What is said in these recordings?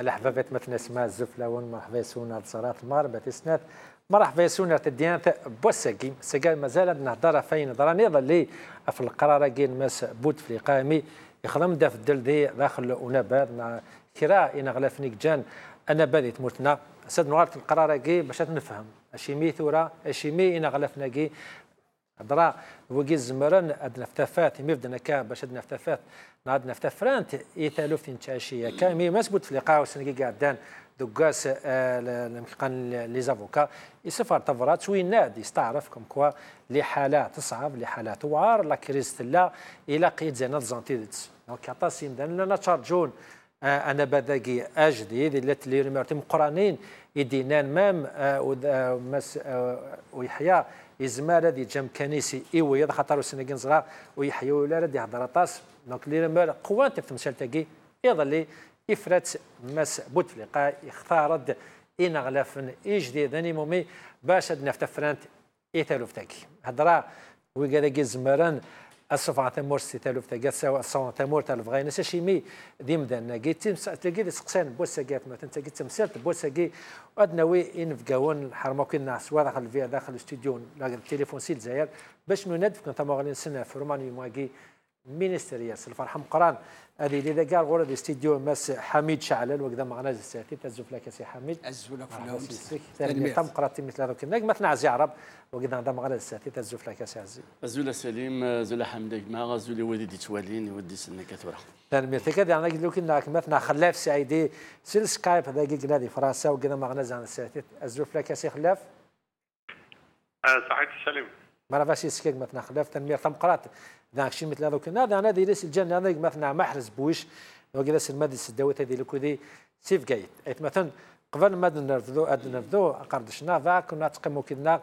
الحبابات مثل سما الزفلاون مرحبا يسونا صارات المغرب تسنات مرحبا يسونا تديانت بوساكي سكا مازال نهضر فين ضراني ظلي في القرار كين ماس بوتفليقه يخدم داف الدلدي داخل ونبات كرا إن غلافنيك جان أنا بادي تموتنا سد نوارت القرار كي باش نفهم اشي مي ثورة اشي مي إن غلافنا كي هضرا وكي زمرن اد نفتفات ميفدنا كا باش اد نفتفات نعاد نفتفرانت يتالوف تنشاشيه كامي مسبوت في لقاء وسنكي قاعدان دوكاس كان لي زافوكا يسفر تفرات وين نادي يستعرف كم كوا لحالات تصعب لحالات توار لا كريز لا الى قيد زينات زانتيدتس دونك عطاسين لنا تشارجون انا بداكي اجديد اللي رمرتم قرانين يدينان مام ويحيى يزمال هذه جام كنيسي ايوي خاطر سنكين صغار ويحيى ولا راه يهضر طاس دونك اللي رمر قوات في مسالتاكي يظل يفرت مس بوتفليقه يختارد إن غلافن جديد مومي باش نفتفرانت يتالوف تاكي هضرا وكذا زمران الصفعة تمور ستالوف تاكي سواء الصوان تمور تالوف غاينا ساشيمي ديمدان كي تلاقي سقسان بوساكات مثلا تلاقي تمثالت بوساكي ادناوي ينفقاون حرموكي الناس داخل فيها داخل الاستوديو التليفون سيل زاير باش نندف كنت غادي نسنى في روماني مواكي مينيستيرياس الفرحه مقران هذه اللي كاع غور الاستديو ماس حميد شعلل وكذا معنا الساتي تزوف لك سي حميد ازولك في ثاني تم قرات مثل هذوك الناس مثلا عزي عرب وكذا هذا معنا الساتي تزوف لك سي عزي ازول سليم زول حمد ما زول وليدي توالين ودي سنه كثوره ثاني مثل كذا انا قلت لك انك مثلا خلاف سعيدي سيل سكايب هذا قلنا لي فرنسا وكذا معنا زان الساتي ازوف لك سي خلاف صحيح سليم مرة فاش يسكيك مثلا خلاف تنمير تم قرات ذاك الشيء مثل هذوك انا ديريس الجنه انا مثلا محرز بويش وجلس المادس الدوات هذه لكودي سيف جايد ايت مثلا قبل ما نرفدو قردشنا ذاك كنا تقيموا كنا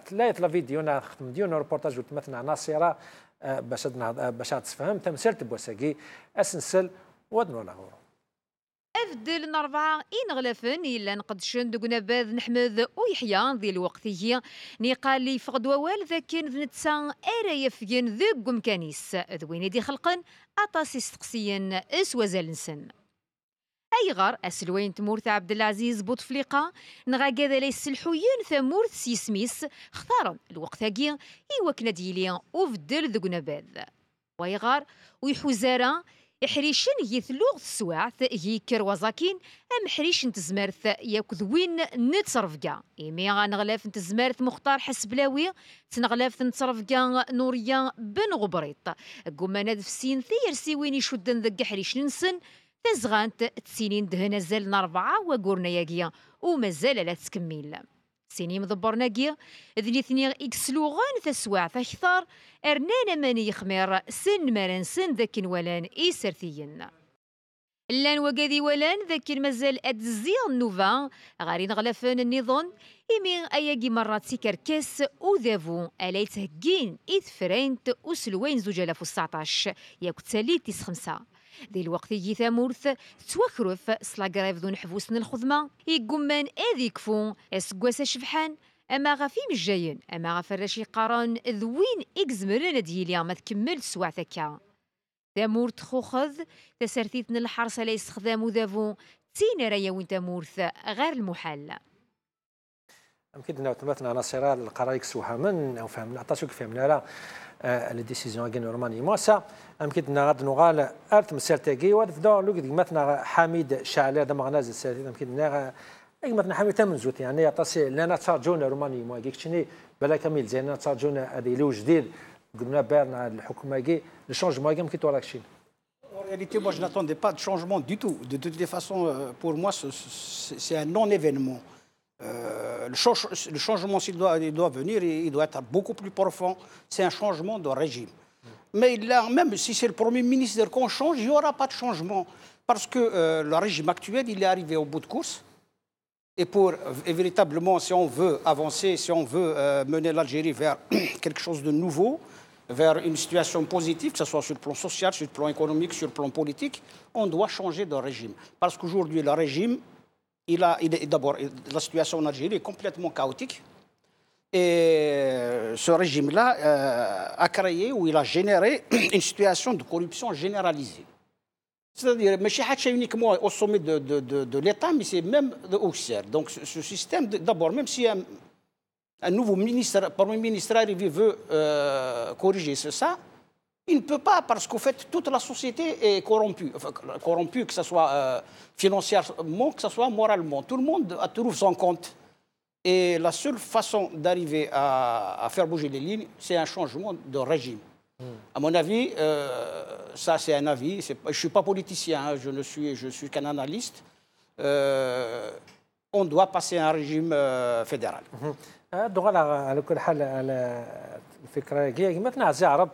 ثلاث لا فيديو نختم ديون ريبورتاج مثلا ناصره باش تفهم تمثلت بوساكي اسنسل ودنو لا أفدل نربعة إن غلفن إلا نقدشن دوكنا باذ نحمد ويحيى ذي الوقت هي نيقال لي فقد ووال ذاكين نتسان أرا يفين ذوق مكانيس ذوين دي خلقن أطاسي استقسيا اسوازال نسن أي غار أسلوين تمورث عبد العزيز بوتفليقة نغا كذا ليس الحوين ثمورث سيسميس اختارن الوقت هاكي إيوكنا ديليا وفدل ذوقنا باذ ويغار ويحوزارا إحريشن يثلوغ السواعث يكر وزاكين أم حريشن تزمارث ياكذ وين نتصرفكا إيمي غنغلاف تزمارث مختار حسبلاوي تنغلاف نتصرفكا نوريا بن غبريط قوما نادف سين ثير سيوين يشدن ذك حريشن نسن تزغانت تسينين دهنا زالنا 4 وقورنا ياقيا ومازال لا تكمل سيني مضبرناكي ذني ثني إكسلوغان تسواع ثكثار أرنانا ماني يخمير سن مران سن ذاك ولان إيسرثيين لان وقاذي ولان ذاك مازال أدزيغ نوفا غارين غلفان النظام إمي أياقي مرات سيكركاس وذافو ألا يتهجين إذ فرينت وسلوين زوج 2019 ياكو تسالي تيس 5 ذي الوقت يجي ثامورث تواكرف سلاقرايف ذو نحفوسن الخدمة يقومان اذي كفون اسقواس شفحان اما غافي مش جايين اما غافراشي قارن ذوين اكزمرنا دياليا ما تكمل سواع ثكا ثامورث خوخذ تسرثيتن الحرس لا يستخدموا ذافو تين رايا وين ثامورث غير المحال يمكن أن مثلا نصيرا القرار يكسوها من أو فهمنا عطاسو فهمنا لا لي ديسيزيون كاين روماني موسا يمكن أن غاد نغال أرث مسالتاكي وفدو لوك مثلا حميد شعلة هذا مغناز السادس يمكن أن مثلا حميد تمنزوت يعني عطاسي لنا تشارجونا روماني مو كيكشني بلا كامل زين تشارجونا هذه لو جديد قلنا بارنا الحكومة كي لو شونجمون يمكن توراك شي En réalité, moi, je n'attendais pas de changement du tout. De toutes les façons, pour moi, c'est un non-événement. Le changement, s'il doit venir, il doit être beaucoup plus profond. C'est un changement de régime. Mais là, même si c'est le Premier ministre qu'on change, il n'y aura pas de changement. Parce que le régime actuel, il est arrivé au bout de course. Et pour véritablement, si on veut avancer, si on veut mener l'Algérie vers quelque chose de nouveau, vers une situation positive, que ce soit sur le plan social, sur le plan économique, sur le plan politique, on doit changer de régime. Parce qu'aujourd'hui, le régime, d'abord, la situation en Algérie est complètement chaotique. Et ce régime-là a créé ou il a généré une situation de corruption généralisée. C'est-à-dire, mais chez uniquement au sommet de l'État, mais c'est même au CER. Donc, ce système, d'abord, même si un nouveau ministre, Premier ministre arrivé veut corriger ça, il ne peut pas, parce qu'en fait, toute la société est corrompue. Enfin, corrompue, que ce soit financièrement, que ce soit moralement. Tout le monde trouve son compte. Et la seule façon d'arriver à faire bouger les lignes, c'est un changement de régime. À mon avis, ça c'est un avis. Je ne suis pas politicien, hein, je suis qu'un analyste. On doit passer à un régime fédéral. دغال على كل حال على الفكره كي ما تنعزي عرب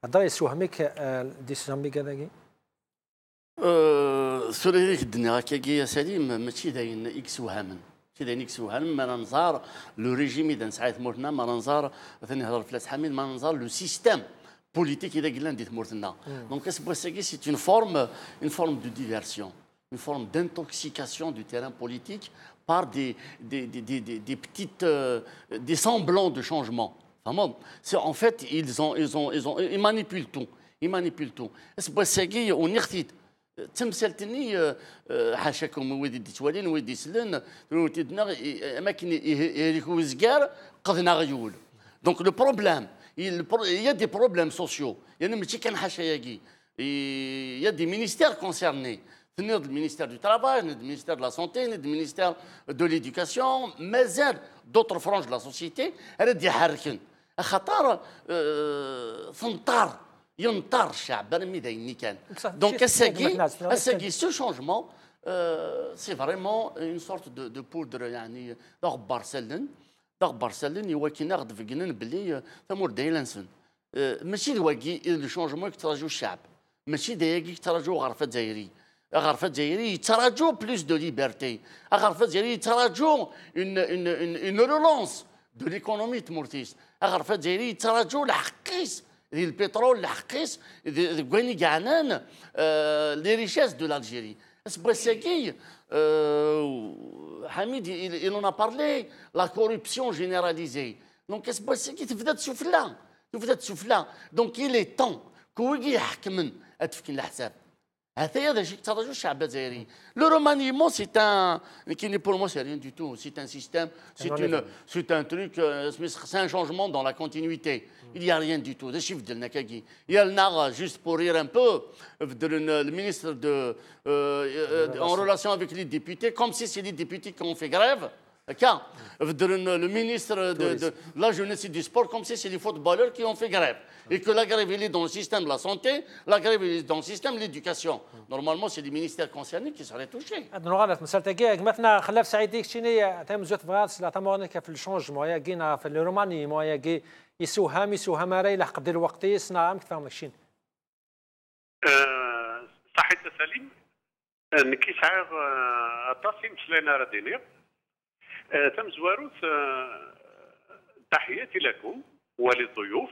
هضر يسوهمك ديسيجن مي كذاكي سوري الدنيا هكاكي يا سليم ماشي داين اكس وهامن ماشي داين اكس وهامن ما ننظر لو ريجيم اذا ساعات مورتنا ما ننظر ثاني هضر فلاس حميد ما ننظر لو سيستيم politique إذا قلنا نديت مورتنا دونك اسبوسيكي سي une forme de diversion, une forme d'intoxication du terrain politique par des petites des semblants de changement. En fait ils manipulent tout. Ils manipulent tout. اسبوسيكي ونختيت تمثلتني حاشاكم ويدي ديتوالين ويدي سلن تدنا اماكن يريكو زكار قضنا غيول. Donc le problème il y a des problèmes sociaux. Il y a des ministères concernés. Il y a le ministère du Travail, le ministère de la Santé, le ministère de l'Éducation, mais d'autres franges de la société. Il y a خطر ينطر الشعب ميدايني كان. Donc ce changement c'est vraiment une sorte de poudre يعني غبار سلن Barcelone il وكي ناخذ في جنن بلي ثمور دايلانسون ماشي الواقي لو شونجمون يتراجعوا الشعب ماشي دايقي يتراجعوا غرفه جزائري غرفه جزائري يتراجعوا بلوس دو ليبرتي غرفه جزائري يتراجعوا une relance de l'économie تمورتيس غرفه جزائري يتراجعوا الحقيس ديال البترول الحقيس كواني كاعنان لي ريشيس دو l'Algérie. Sboussegui, Hamid, il en a parlé, la corruption généralisée. Donc, Sboussegui, tu veux être soufflant. Donc, il est temps qu'il y ait un تفكين الحساب. هذا شيء تراجع الشعب الجزائري. Le remaniement, c'est pour moi, c'est rien du tout. C'est un système, c'est un truc, c'est un changement dans la continuité. Il n'y a rien du tout. Il y a le NAR, juste pour rire un peu, le ministre en relation avec les députés, comme si c'est les députés qui ont fait grève. Le ministre de la jeunesse et du sport, comme si c'est les footballeurs qui ont fait grève. Et que la grève est dans le système de la santé, la grève est dans le système de l'éducation. Normalement, c'est les ministères concernés qui seraient touchés. مثلا خلاف سعيديك شيني تم زوت فغاس لا تمورنك في الشونج مويا جينا في الروماني مويا جي يسوها راي لحق دير الوقت يصنع عام كيف ماشين صحيت سليم نكي سعر التصيم سلينا ردينير تم زواروث تحياتي لكم وللضيوف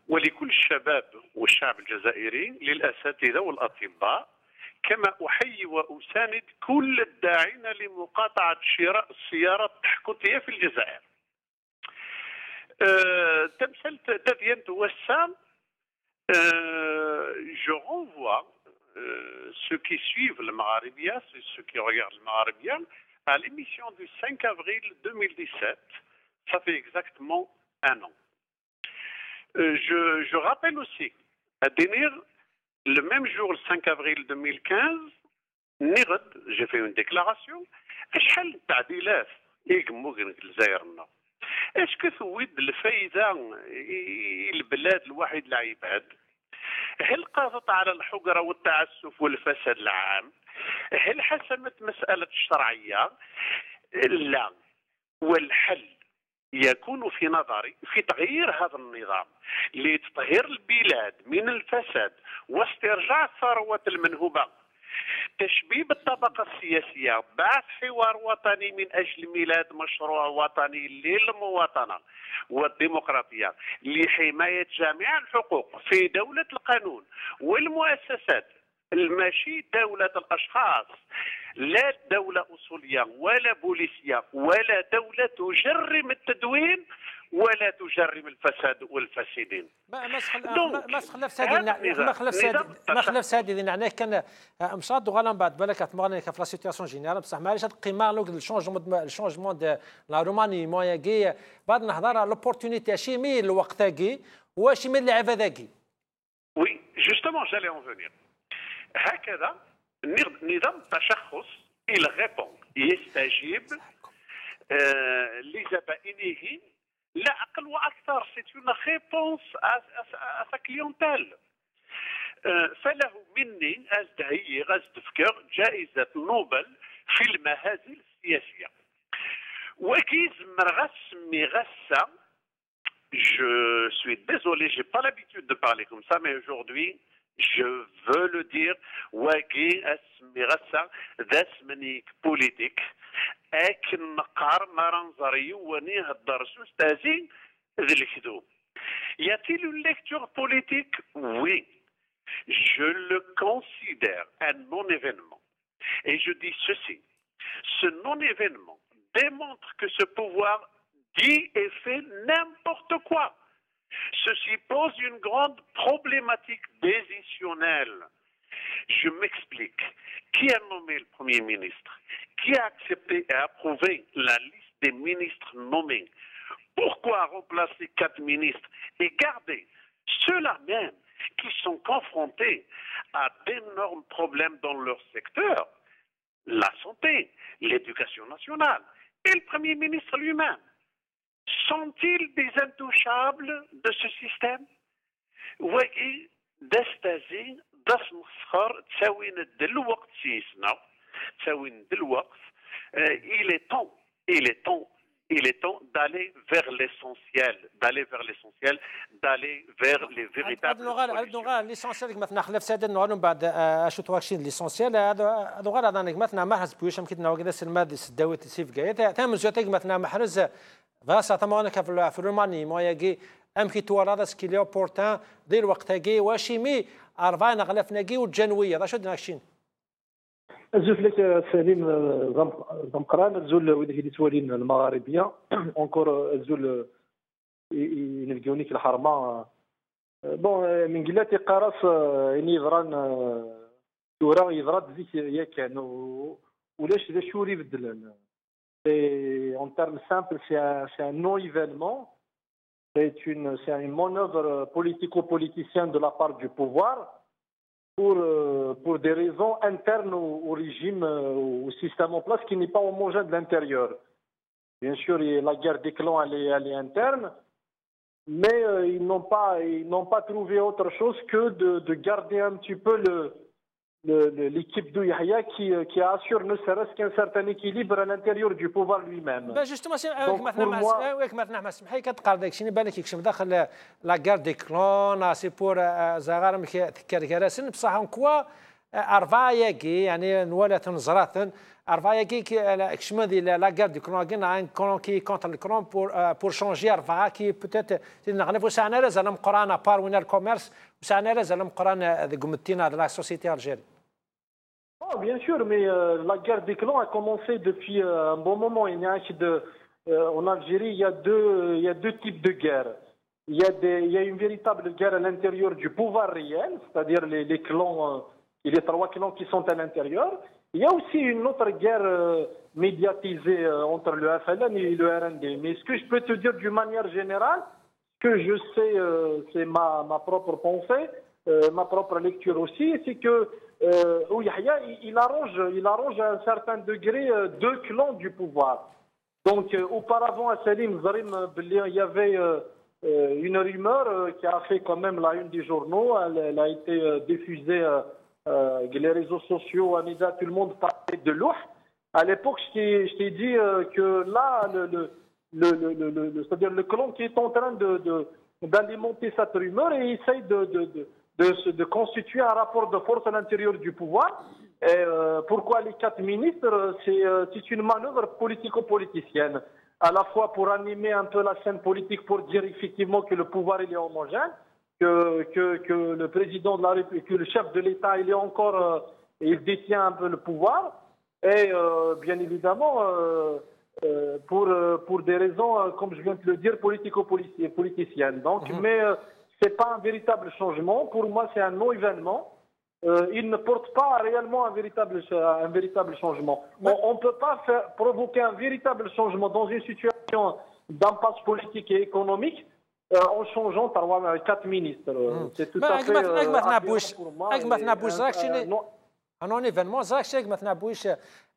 ولكل الشباب والشعب الجزائري للأساتذة والأطباء كما أحيي وأساند كل الداعين لمقاطعة شراء السيارات التحكمية في الجزائر. تمثلت تدين توسام je renvoie ceux qui suivent le Maghrébia, ceux qui regardent le Maghrébia, à l'émission du 5 avril 2017. Ça fait exactement un an. Je rappelle aussi, à Dénir, le même jour, le 5 avril 2015, j'ai fait une déclaration. Est-ce que ثويد الفايدة البلاد الواحد العباد هل قضت على الحقرة والتعسف والفساد العام؟ هل حسمت مسألة الشرعية؟ لا. والحل يكون في نظري في تغيير هذا النظام لتطهير البلاد من الفساد واسترجاع الثروة المنهوبة، تشبيب الطبقة السياسية، بعث حوار وطني من أجل ميلاد مشروع وطني للمواطنة والديمقراطية لحماية جميع الحقوق في دولة القانون والمؤسسات، ماشي دولة الأشخاص، لا دولة أصولية ولا بوليسية ولا دولة تجرم التدوين ولا تجرم الفساد والفاسدين. ما خلاف سادي يعني كان مشات وغالم بعد بالك تمغني في لا سيتواسيون جينيرال بصح معليش القيمه لوك الشونجمون دو لا روماني مويا كي بعد نهضر على لوبورتونيتي شيمي الوقت كي واش من اللعب ذاكي. وي جوستومون جالي اون فونير. هكذا نظام التشخص il répond يستجيب لزبائنه لا أقل وأكثر. c'est une réponse à sa clientèle. فله مني أزدهي تفكر جائزة نوبل في المهازل السياسية. وكيز مرغس مغسة. Je suis désolé, j'ai pas l'habitude de parler comme ça, mais aujourd'hui, je veux le dire. Wagi asmirasa dasmanik politique. Ek nqar maranzari wani haddarsu stazi dhilkdou. Y a-t-il une lecture politique? Oui. Je le considère un non-événement. Et je dis ceci. Ce non-événement démontre que ce pouvoir dit et fait n'importe quoi. Ceci pose une grande problématique décisionnelle. Je m'explique. Qui a nommé le Premier ministre? Qui a accepté et approuvé la liste des ministres nommés? Pourquoi remplacer 4 ministres et garder ceux-là même qui sont confrontés à d'énormes problèmes dans leur secteur? La santé, l'éducation nationale et le Premier ministre lui-même. Sont-ils des intouchables de ce système? وكي دستازي داس مصخر تساوين دلوقت سيسنا تساوين دلوقت. il est temps d'aller vers l'essentiel, d'aller vers les véritables solutions. l'essentiel مثلا خلاف سادة نوعلم بعد اشو تواكشين l'essentiel هذا غير هذا مثلا محرز بويش يمكن نوع المادة السداوي تسيف جاية ثامن زوتيك مثلا محرز فاسا تمانا في الروماني ما يجي امكي تورادا سكيلي اوبورتان دير وقت هاكي واشيمي ارفاين غلفنا كي والجنويه ذا شو دناكشين زوف لك سليم زمقران زول وذاك اللي توالين المغاربيه اونكور زول ينلقوني في الحرمه بون من قلاتي قراص يعني يضران تورا يضرد زيك ياك ولاش ذا شوري يبدل. En termes simples, c'est un non-événement. C'est une manœuvre politico-politicienne de la part du pouvoir pour des raisons internes au régime, au système en place qui n'est pas homogène de l'intérieur. Bien sûr, la guerre des clans, elle est interne, mais ils n'ont pas trouvé autre chose que de garder un petit peu l'équipe de Yahya qui assure ne serait-ce qu'un certain équilibre à l'intérieur du pouvoir lui-même. Justement, مثلا مسمحي كتقال داكشي بالك يكشف داخل لا غار دي كلون سي بور زغار كركراسن بصح كوا ارفاياكي يعني نولا تنزرات ارفاياكي كشما دي لا غار دي كلون كاين ان كلون كي كونتر الكلون بور شونجي ارفا كي بوتيت نغنفو ساعنا لازال مقرانا بار وين الكوميرس وساعنا لازال مقرانا قمتينا لا سوسيتي الجيري. Oh, bien sûr, mais la guerre des clans a commencé depuis un bon moment. En Algérie, il y a deux types de guerres. Il y a une véritable guerre à l'intérieur du pouvoir réel, c'est-à-dire les clans et les 3 clans qui sont à l'intérieur. Il y a aussi une autre guerre médiatisée entre le FLN et le RND. Mais ce que je peux te dire d'une manière générale, ce que je sais, c'est ma propre pensée, ma propre lecture aussi, c'est que Yahya, il arrange à un certain degré 2 clans du pouvoir. Donc, auparavant, à Salim Zarim, il y avait une rumeur qui a fait quand même la une des journaux. Elle a été diffusée les réseaux sociaux, à médias, tout le monde parlait de l'ouh. À l'époque, je t'ai dit que là, c'est-à-dire le clan qui est en train d'alimenter cette rumeur et essaye de constituer un rapport de force à l'intérieur du pouvoir. Et pourquoi les 4 ministres? C'est une manœuvre politico-politicienne, à la fois pour animer un peu la scène politique, pour dire effectivement que le pouvoir il est homogène, que le président de la République, que le chef de l'État il est encore, il détient un peu le pouvoir. Et bien évidemment, pour des raisons, comme je viens de le dire, politico-politiciennes. Donc, mais ce n'est pas un véritable changement. Pour moi, c'est un non-événement. Il ne porte pas réellement un véritable changement. On ne peut pas provoquer un véritable changement dans une situation d'impasse politique et économique en changeant 4 ministres. C'est tout à fait pour moi. un événement زاك شيء ما تنعبوش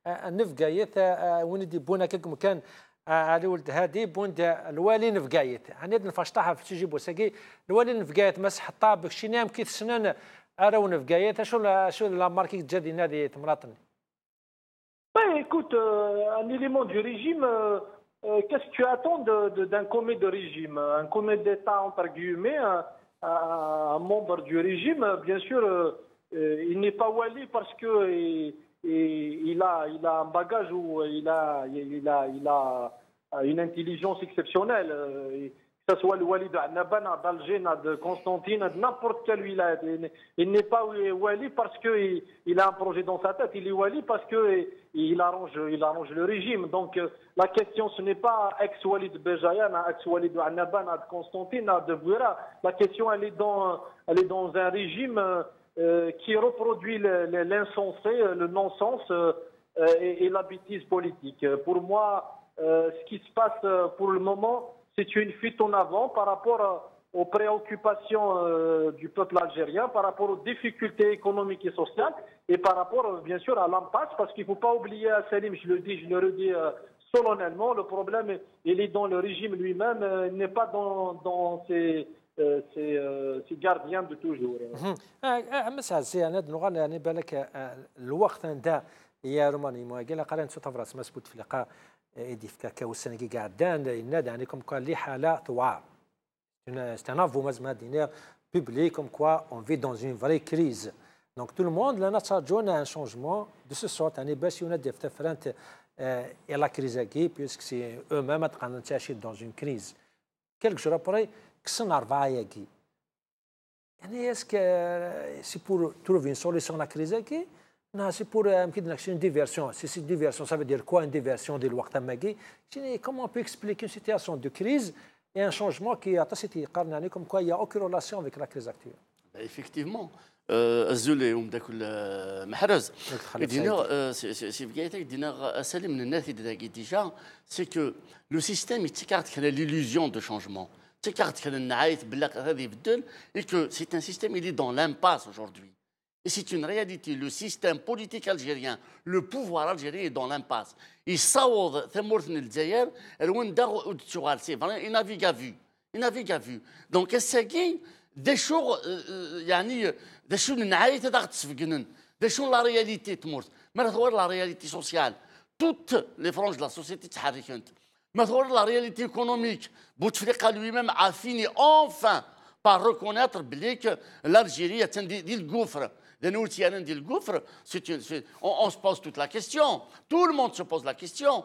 نفقايت وندي بونا كم كان على ولد هادي بوند الوالي نفقايت هنيد نفشطها في تجيب وساقي الوالي نفقايت مسح الطابق شي نام كي سنان اراو نفقايت شو لا ماركي جدي نادي تمراطني. Écoute, un élément du régime, qu'est-ce que tu attends d'un comité de régime? Un comité d'État, entre guillemets, un membre du régime, bien sûr, il n'est pas wali parce qu'il a un bagage ou il a une intelligence exceptionnelle. Que ce soit le wali de Annaban, d'Alger, de Constantine, de n'importe quelle wilaya. Il n'est pas wali parce qu'il a un projet dans sa tête. Il est wali parce qu'il arrange le régime. Donc la question, ce n'est pas ex-wali de Béjaïan, ex-wali de Annaban, de Constantine, de Bouira. La question, elle est dans un régime qui reproduit l'insensé, le non-sens et la bêtise politique. Pour moi, ce qui se passe pour le moment, c'est une fuite en avant par rapport aux préoccupations du peuple algérien, par rapport aux difficultés économiques et sociales, et par rapport, bien sûr, à l'impasse, parce qu'il ne faut pas oublier, Salim, je le redis solennellement, le problème, il est dans le régime lui-même, il n'est pas dans ses gardiens de toujours. مسا زيانة نغنى يعني بالك الوقت عندها يا روماني ما قال قرن ستفرس مسبوط في لقاء ايدي في كاكاو السنة قاعدان ينادى عنكم قال لي حالة ثوار استنافو مزما دينير public comme quoi on vit dans une vraie crise. Donc tout le monde là نتساجون un changement de ce sort يعني باش ينادي في تفرنت et la crise qui puisque c'est eux-mêmes تقنن dans une crise. Quelques jours après est-ce que c'est pour trouver une solution à la crise? Non, c'est pour une diversion. Si c'est une diversion, ça veut dire quoi une diversion de l'ouest Magui? Comment on peut expliquer une situation de crise et un changement qui a comme quoi il n'y a aucune relation avec la crise actuelle? Effectivement. الزولي ومداك المحرز دينا سي بقيتك دينا اسالي من الناس ديجا سي كو لو سيستيم يتكارت كان l'illusion de changement. Et que c'est un système, il est dans l'impasse aujourd'hui. Et c'est une réalité. Le système politique algérien, le pouvoir algérien est dans l'impasse. Il navigue à vue. Il navigue à vue. Donc, des choses, des choses, la réalité, la réalité sociale. Toutes les franges de la société تحركت. La réalité économique, Bouteflika lui-même a fini enfin par reconnaître que l'Algérie est un des gouffres. On se pose toute la question. Tout le monde se pose la question.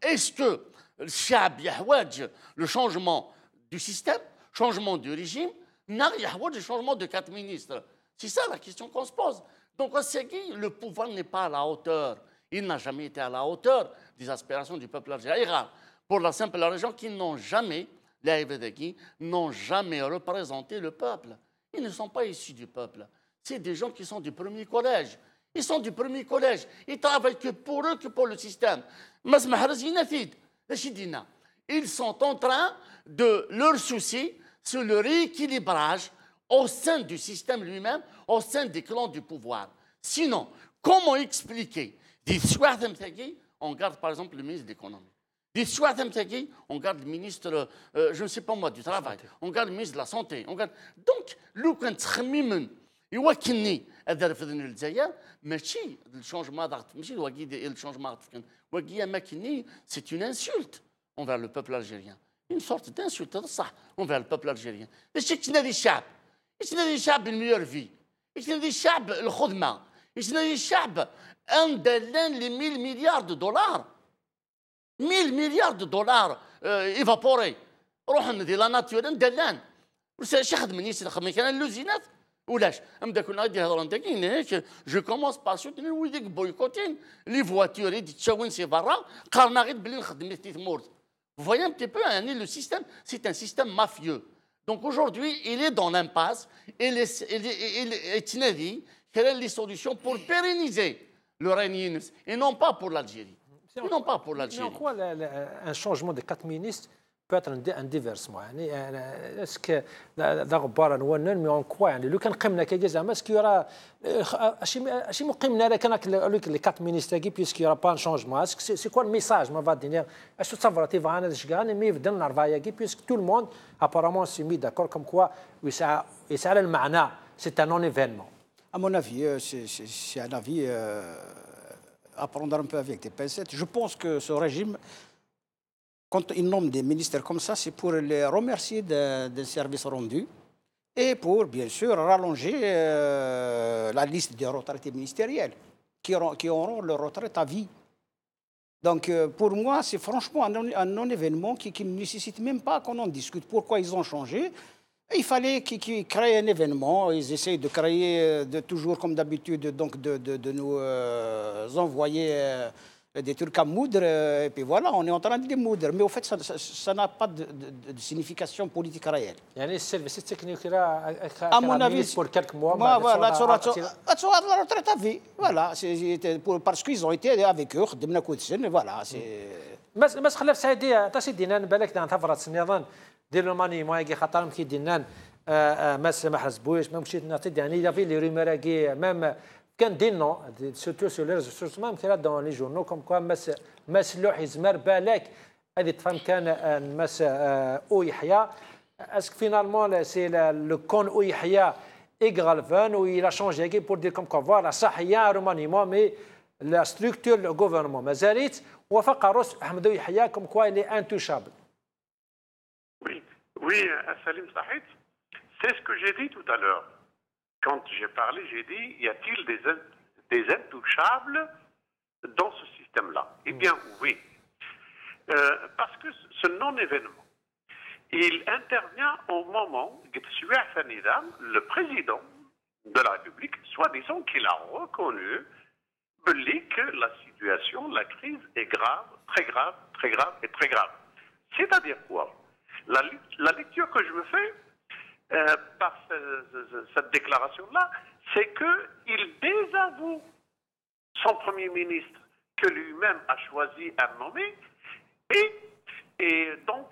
Est-ce que le changement du système, changement du régime, le changement de 4 ministres? C'est ça la question qu'on se pose. Donc, le pouvoir n'est pas à la hauteur. Il n'a jamais été à la hauteur des aspirations du peuple algérien. Pour la simple raison qu'ils n'ont jamais, les Aïvedeki, n'ont jamais représenté le peuple. Ils ne sont pas issus du peuple. C'est des gens qui sont du premier collège. Ils sont du premier collège. Ils travaillent que pour eux, que pour le système. Ils sont en train de leur souci sur le rééquilibrage au sein du système lui-même, au sein des clans du pouvoir. Sinon, comment expliquer? On garde par exemple le ministre de l'économie. On garde le ministre, je ne sais pas moi, du travail. On garde le ministre de la santé. On garde... Donc, le changement c'est une insulte envers le peuple algérien. Une sorte d'insulte envers le peuple algérien. الشعب الميور في الشعب الخدمه الشعب اندلان ل 100 مليار دولار 100 مليار دولار ايفابوري روح ندي لا ناتور اندلان واش خدم نيس خدم كان اللوزينات ولاش امدا كنا غادي يهضروا انت كاين جو كومونس با سوتينير ويديك بويكوتين لي فواتور يدي تشاون سي برا قالنا غير بلي نخدم في تمور. Vous voyez un petit peu, hein, le système, c'est un système mafieux. Donc aujourd'hui, il est dans l'impasse et il est les solutions pour pérenniser le règne Yunus et non pas pour l'Algérie. Et non pas pour l'Algérie. Mais en quoi un changement de 4 ministres peut être un déversement est-ce que d'abord mais en quoi لو كان قمنا كي زعما اسكو يرى شي مقيمنا راه كان لي 4 ministres كي بيسكو يرى با شونجمون اسكو سي كوا الميساج ما فادينير اش تصفرتي فانا داش كان مي بدنا نرفايا كي بيسكو تو الموند apparemment سي مي داكور كوم كوا يسعى المعنى سي ان نون ايفينمون. À mon avis, c'est un avis à prendre un peu avec des pincettes. Je pense que ce régime, quand il nomme des ministres comme ça, c'est pour les remercier d'un service rendu et pour, bien sûr, rallonger la liste des retraités ministériels qui auront leur retraite à vie. Donc, pour moi, c'est franchement un non-événement qui ne nécessite même pas qu'on en discute. Pourquoi ils ont changé? Il fallait qu'ils créent un événement. Ils essayent de créer, toujours comme d'habitude, donc de nous envoyer des trucs à moudre. Et puis voilà, on est en train de les moudre. Mais au fait, ça n'a pas de signification politique réelle. يعني السيرفيس تكنيك À mon avis, pour quelques mois. Voilà, la retraite à vie. Voilà, parce qu'ils ont été avec eux, voilà. بس خلاف سعيدية تسيدينا بالك تفرط النظام ديال الماني مايكي خاطرهم كيدينا ما سمح زبويش ما مشيت نعطي يعني لا في لي روميراكي مام كان دينو سورتو سو لي ريزو سوسيو مام كيرا دون لي جورنو كوم كوا ما سلوح يزمر بالك هذه تفهم كان مس او يحيى اسك فينالمون سي لو كون او يحيى ايغال فان و il a changé كي pour dire comme quoi voilà صح هي رومانيمون مي لا ستركتور لو غوفرنمون مازالت وفق روس احمد يحيى كوم كوا il est intouchable. Oui, Salim Saïd, c'est ce que j'ai dit tout à l'heure. Quand j'ai parlé, j'ai dit, y a-t-il des intouchables dans ce système-là? Eh bien, oui. Parce que ce non-événement, il intervient au moment où le président de la République, soi-disant qu'il a reconnu que la situation, la crise est grave, très grave, très grave et très grave. C'est-à-dire quoi? La lecture que je me fais par cette déclaration-là, c'est qu'il désavoue son Premier ministre que lui-même a choisi à nommer et donc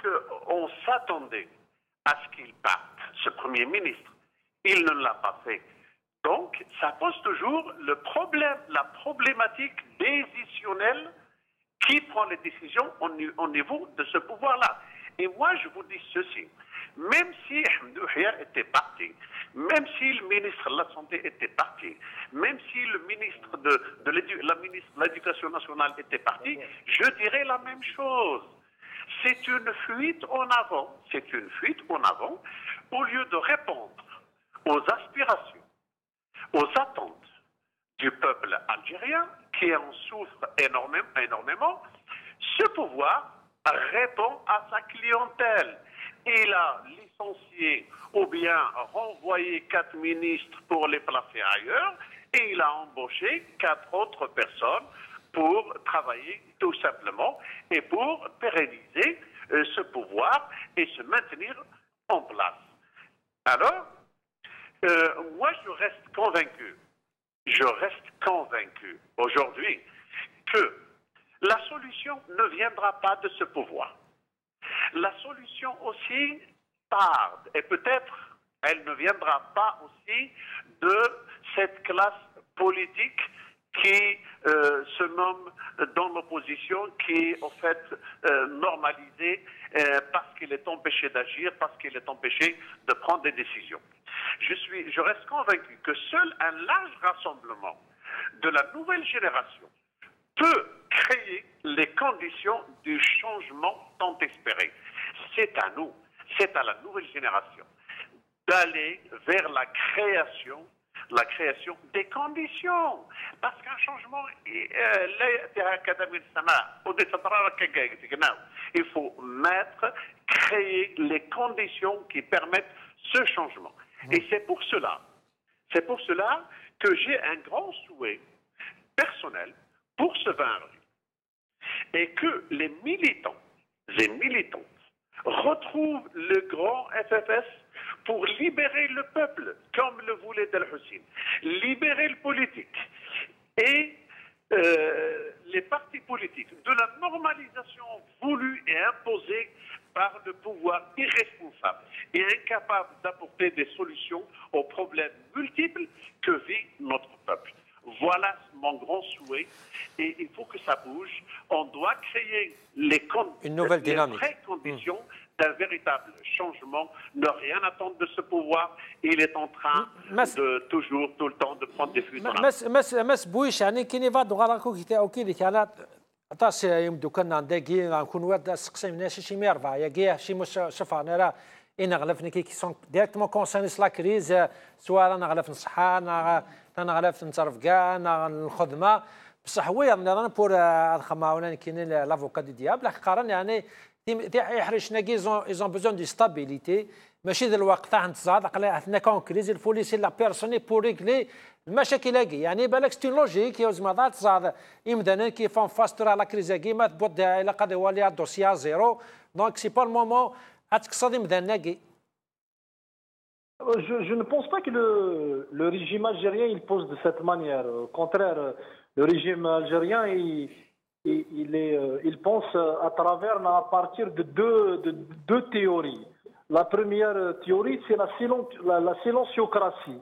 on s'attendait à ce qu'il parte, ce Premier ministre. Il ne l'a pas fait. Donc ça pose toujours le problème, la problématique décisionnelle qui prend les décisions au niveau de ce pouvoir-là. Et moi, je vous dis ceci, même si Ahmed Ouhiya était parti, même si le ministre de la Santé était parti, même si le ministre de l'Éducation nationale était parti, je dirais la même chose. C'est une fuite en avant, au lieu de répondre aux aspirations, aux attentes du peuple algérien, qui en souffre énormément, ce pouvoir répond à sa clientèle. Il a licencié ou bien renvoyé 4 ministres pour les placer ailleurs et il a embauché 4 autres personnes pour travailler tout simplement et pour pérenniser ce pouvoir et se maintenir en place. Alors, moi je reste convaincu aujourd'hui que la solution ne viendra pas de ce pouvoir. La solution aussi tarde et peut-être elle ne viendra pas aussi de cette classe politique qui se nomme dans l'opposition, qui est en fait normalisée parce qu'il est empêché d'agir, parce qu'il est empêché de prendre des décisions. Je reste convaincu que seul un large rassemblement de la nouvelle génération peut créer les conditions du changement tant espéré. C'est à nous, c'est à la nouvelle génération d'aller vers la création des conditions. Parce qu'un changement, il faut créer les conditions qui permettent ce changement. Et c'est pour cela C'est pour cela que j'ai un grand souhait personnel pour ce 20 avril. Et que les militants et militantes retrouvent le grand FFS pour libérer le peuple, comme le voulait Del Hussein, libérer le politique et les partis politiques de la normalisation voulue et imposée par le pouvoir irresponsable et incapable d'apporter des solutions aux problèmes multiples que vit notre peuple. Voilà mon grand souhait et il faut que ça bouge. On doit créer les vraies conditions d'un véritable changement. Ne rien attendre de ce pouvoir. Il est en train de toujours, tout le temps, de prendre des fuites. مس بويش يعني كيني فاد غراكو كي كانت تاس يمدو كنا نداكي نكون واد سقسي من شي ميرفا يا شي مش شوف انا راه ان غلفني كي سون ديريكتومون كونسيرنيس لا كريز سواء انا غلف الصحه انا غلف نتصرف كاع انا الخدمه بصح وي انا بور الخماونه كاينين لافوكا دي دياب لا قارن يعني يحرجنا كي ايزون بوزون دي ستابيليتي ماشي ذا الوقت تاع نتصاد حنا كون كريز الفوليسي لا بيرسوني بور ريغلي المشاكل هاكي يعني بالك ستي لوجيك يا زعما تصاد يمدانا كي فون فاستور على كريز هاكي ما تبود الى قد ولي دوسيا زيرو دونك سي با المومون اتقصد يمدانا كي. Je ne pense pas que le régime algérien il pose de cette manière. Au contraire, le régime algérien il pense à travers, à partir de deux théories. La première théorie, c'est la silenciocratie,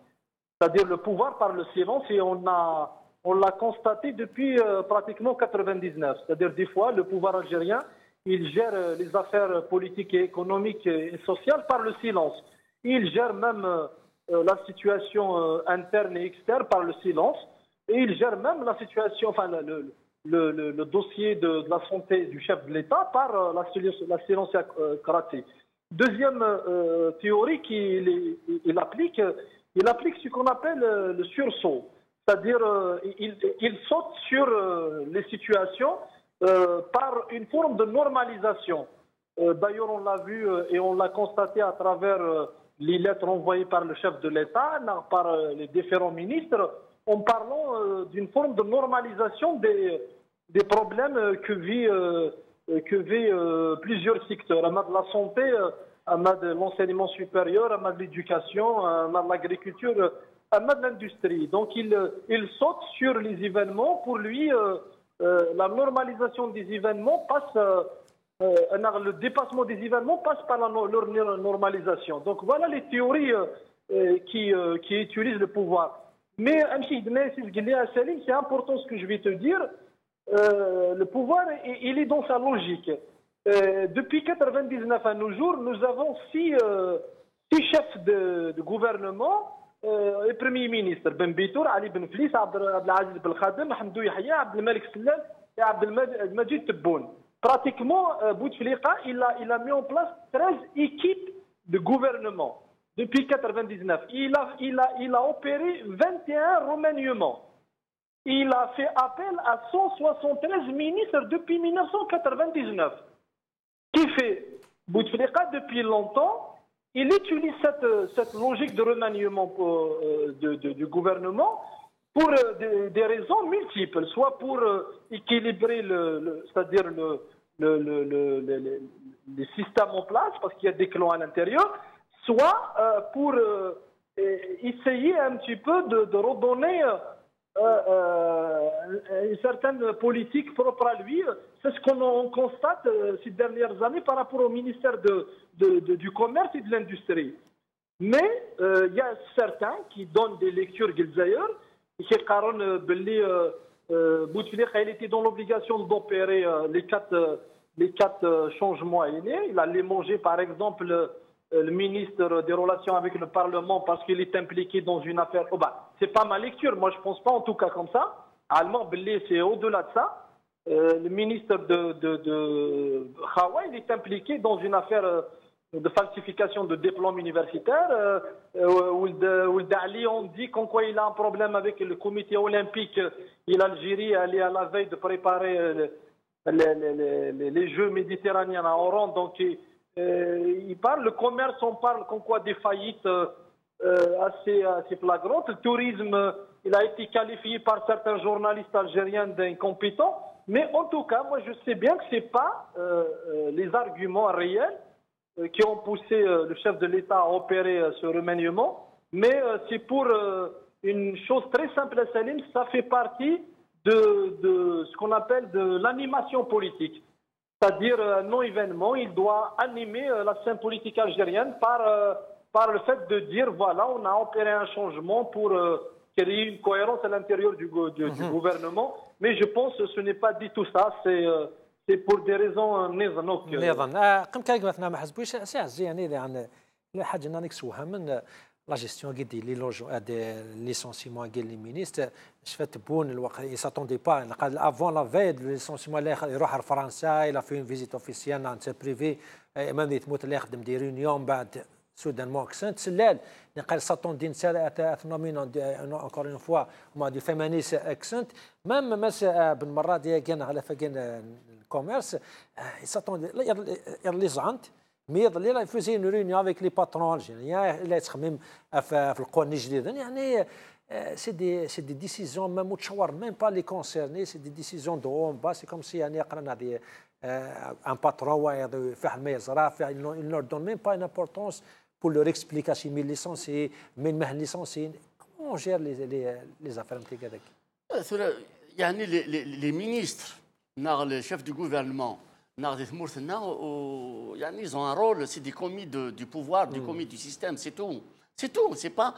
c'est-à-dire le pouvoir par le silence, et on l'a constaté depuis pratiquement 99. C'est-à-dire des fois, le pouvoir algérien, il gère les affaires politiques et économiques et sociales par le silence. Il gère même la situation interne et externe par le silence, et il gère même la situation, enfin le dossier de la santé du chef de l'État par la silenciocratie. Deuxième théorie qu'il applique ce qu'on appelle le sursaut, c'est-à-dire il saute sur les situations par une forme de normalisation. D'ailleurs, on l'a vu et on l'a constaté à travers les lettres envoyées par le chef de l'État, par les différents ministres, en parlant d'une forme de normalisation des problèmes que vit plusieurs secteurs, de la santé, de l'enseignement supérieur, de l'éducation, de l'agriculture, de l'industrie. Donc il saute sur les événements. Pour lui, la normalisation des événements passe, le dépassement des événements passe par leur normalisation. Donc voilà les théories qui utilisent le pouvoir. Mais c'est important ce que je vais te dire. Le pouvoir, il est dans sa logique. Depuis 1999 à nos jours, nous avons six chefs de gouvernement et premiers ministres. Ben Bitour, Ali Ben Flis, Abdelaziz Ben Khadim, Hamdou Yahya, Abdelmalik Sellal et Abdelmajid Tebboune. Pratiquement, Bouteflika, il a mis en place 13 équipes de gouvernement depuis 1999. Il a opéré 21 remaniements. Il a fait appel à 173 ministres depuis 1999. Qui fait Bouteflika depuis longtemps, il utilise cette logique de remaniement du gouvernement pour des raisons multiples, soit pour équilibrer c'est-à-dire les systèmes en place, parce qu'il y a des clans à l'intérieur, soit pour essayer un petit peu de redonner une certaine politique propre à lui. C'est ce qu'on constate ces dernières années par rapport au ministère du Commerce et de l'Industrie. Mais il y a certains qui donnent des lectures d'ailleurs, qui Karon Belli Bouteflika, il était dans l'obligation d'opérer les quatre changements aînés. Il allait manger par exemple le ministre des Relations avec le Parlement parce qu'il est impliqué dans une affaire. Oh bah, c'est pas ma lecture, moi je pense pas en tout cas comme ça. Allemand, Belli, c'est au-delà de ça. Le ministre de Khawa, il est impliqué dans une affaire de falsification de diplômes universitaires. Dali, on dit qu'en quoi il a un problème avec le comité olympique et l'Algérie, elle est à la veille de préparer les Jeux méditerranéens à Oran. Donc il parle, le commerce, on parle qu'en quoi des faillites assez flagrante. Le tourisme, il a été qualifié par certains journalistes algériens d'incompétent. Mais en tout cas, moi je sais bien que ce n'est pas les arguments réels qui ont poussé le chef de l'État à opérer ce remaniement, mais c'est pour une chose très simple, Salim, ça fait partie de ce qu'on appelle de l'animation politique. C'est-à-dire un non-événement, il doit animer la scène politique algérienne par le fait de dire, voilà, on a opéré un changement pour créer une cohérence à l'intérieur du gouvernement. Mais je pense que ce n'est pas du tout ça, c'est pour des raisons نظام. قم كايك مثلا ما حسبوش ساعه يعني عن حاجه نكسوها من لا جيستيون قد لي لوجو ليسونسيمون قال لي مينيست شفت بون الوقت يساتوندي با قال افون لا فيد ليسونسيمون اللي يروح لفرنسا الى في اون فيزيت اوفيسيال نان بريفي امام تموت اللي يخدم دي ريونيون بعد سودان موكسنت سلال قال ساتوندين اثنومين اونكور اون فوا ما دي فيمانيس اكسنت مام مس بالمره دي كان على فكان الكوميرس ساتوندي لي زانت مي يظل لا يفوزي اون ريونيون افيك لي باترون الجيريان لا تخمم في القوانين الجديده يعني سي دي ديسيزيون ما متشور ميم با لي كونسيرني سي دي ديسيزيون دو اون با سي كوم سي يعني قرانا دي ان باترون فاح ما يزرع il ne donne même pas une importance pour leur explication من licenciés من مهن licenciés comment on gère les affaires نتاع هذاك يعني les ministres les chefs du gouvernement ils ont un rôle, c'est des commis du pouvoir, des commis du système, c'est tout. C'est tout, c'est pas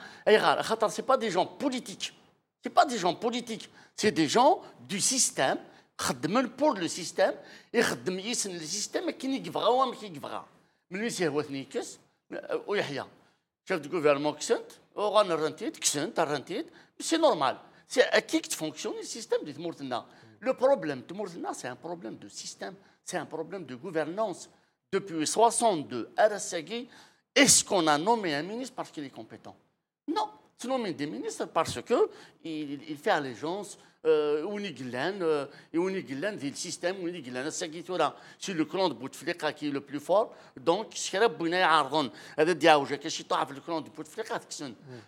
des gens politiques. C'est pas des gens politiques, c'est des gens du système, pour le système, et le système qui n'est pas mais c'est chef du gouvernement c'est normal. C'est à qui fonctionne le système de Mourtena. Le problème de Mourtena, c'est un problème de système. C'est un problème de gouvernance. Depuis 1962, Arasagui, est-ce qu'on a nommé un ministre parce qu'il est compétent? Non, c'est nommé des ministres parce qu'il fait allégeance au le système, c'est le clan de Bouteflika qui est le plus fort, donc